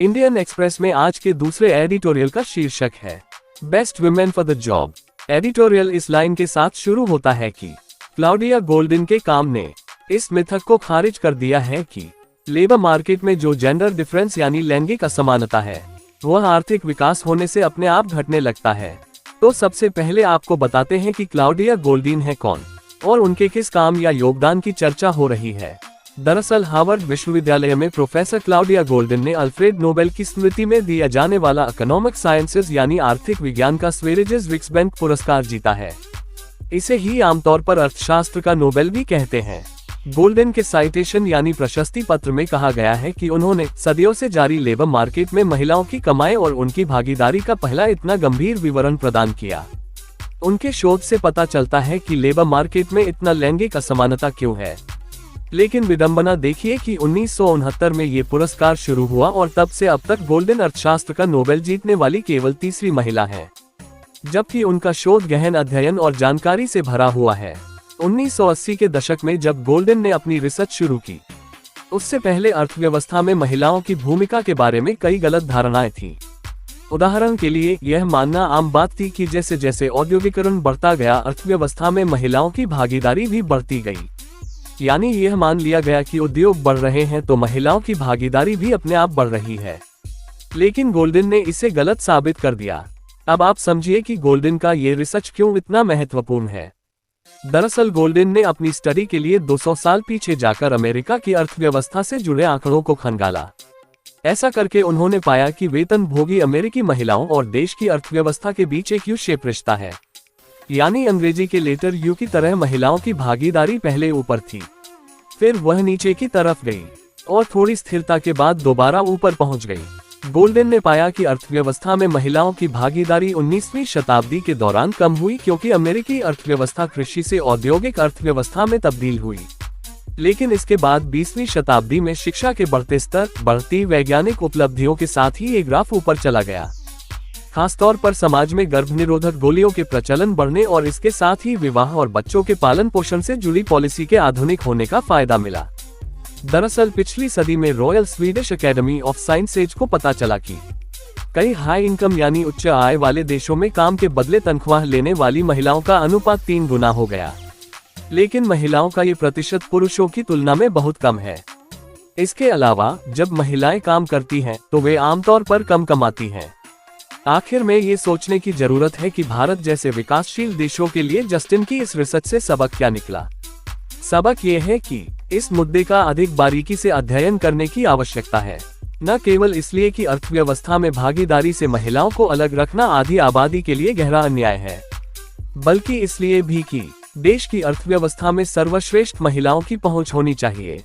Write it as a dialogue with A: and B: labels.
A: Indian express में आज के दूसरे एडिटोरियल का शीर्षक है best women for the job. Editorial इस लाइन के साथ शुरू होता है कि क्लाउडिया गोल्डिन के काम ने इस मिथक को खारिज कर दिया है कि लेबर मार्केट में जो जेंडर डिफरेंस यानी लैंगिक असमानता है वह आर्थिक विकास होने से अपने आप घटने लगता है। तो सबसे पहले आपको बताते हैं कि क्लाउडिया गोल्डिन है कौन और उनके किस काम या योगदान की चर्चा हो रही है। दरअसल हार्वर्ड विश्वविद्यालय में प्रोफेसर क्लाउडिया गोल्डिन ने अल्फ्रेड नोबेल की स्मृति में दिया जाने वाला इकोनॉमिक साइंसेज यानी आर्थिक विज्ञान का स्वेरिजेस विक्सबैंक पुरस्कार जीता है। इसे ही आमतौर पर अर्थशास्त्र का नोबेल भी कहते हैं। गोल्डिन के साइटेशन यानी प्रशस्ति पत्र में कहा गया है कि उन्होंने सदियों से जारी लेबर मार्केट में महिलाओं की कमाई और उनकी भागीदारी का पहला इतना गंभीर विवरण प्रदान किया। उनके शोध से पता चलता है कि लेबर मार्केट में इतना लैंगिक असमानता क्यों है। लेकिन विडंबना देखिए कि 1969 में ये पुरस्कार शुरू हुआ और तब से अब तक गोल्डिन अर्थशास्त्र का नोबेल जीतने वाली केवल तीसरी महिला है, जबकि उनका शोध गहन अध्ययन और जानकारी से भरा हुआ है। 1980 के दशक में जब गोल्डिन ने अपनी रिसर्च शुरू की, उससे पहले अर्थव्यवस्था में महिलाओं की भूमिका के बारे में कई गलत धारणाएं थीं। उदाहरण के लिए यह मानना आम बात थी कि जैसे जैसे औद्योगिकरण बढ़ता गया अर्थव्यवस्था में महिलाओं की भागीदारी भी बढ़ती गई। यानी यह मान लिया गया कि उद्योग बढ़ रहे हैं तो महिलाओं की भागीदारी भी अपने आप बढ़ रही है। लेकिन गोल्डिन ने इसे गलत साबित कर दिया। अब आप समझिए कि गोल्डिन का ये रिसर्च क्यों इतना महत्वपूर्ण है। दरअसल गोल्डिन ने अपनी स्टडी के लिए 200 साल पीछे जाकर अमेरिका की अर्थव्यवस्था से जुड़े आंकड़ों को खंगाला। ऐसा करके उन्होंने पाया कि वेतन भोगी अमेरिकी महिलाओं और देश की अर्थव्यवस्था के बीच एक यू शेप रिश्ता है, यानी अंग्रेजी के लेटर यू की तरह महिलाओं की भागीदारी पहले ऊपर थी, फिर वह नीचे की तरफ गई और थोड़ी स्थिरता के बाद दोबारा ऊपर पहुंच गई। गोल्डिन ने पाया कि अर्थव्यवस्था में महिलाओं की भागीदारी 19वीं शताब्दी के दौरान कम हुई क्योंकि अमेरिकी अर्थव्यवस्था कृषि से औद्योगिक अर्थव्यवस्था में तब्दील हुई। लेकिन इसके बाद 20वीं शताब्दी में शिक्षा के बढ़ते स्तर, बढ़ती वैज्ञानिक उपलब्धियों के साथ ही ये ग्राफ ऊपर चला गया। खासतौर पर समाज में गर्भनिरोधक गोलियों के प्रचलन बढ़ने और इसके साथ ही विवाह और बच्चों के पालन पोषण से जुड़ी पॉलिसी के आधुनिक होने का फायदा मिला। दरअसल पिछली सदी में royal Swedish academy of sciences को पता चला कि कई हाई इनकम यानी उच्च आय वाले देशों में काम के बदले तनख्वाह लेने वाली महिलाओं का अनुपात 3 गुना हो गया। लेकिन महिलाओं का ये प्रतिशत पुरुषों की तुलना में बहुत कम है। इसके अलावा जब महिलाएं काम करती हैं तो वे आमतौर पर कम कमाती हैं। आखिर में ये सोचने की जरूरत है कि भारत जैसे विकासशील देशों के लिए जस्टिन की इस रिसर्च से सबक क्या निकला। सबक ये है कि इस मुद्दे का अधिक बारीकी से अध्ययन करने की आवश्यकता है, न केवल इसलिए कि अर्थव्यवस्था में भागीदारी से महिलाओं को अलग रखना आधी आबादी के लिए गहरा अन्याय है, बल्कि इसलिए भी कि देश की अर्थव्यवस्था में सर्वश्रेष्ठ महिलाओं की पहुंच होनी चाहिए।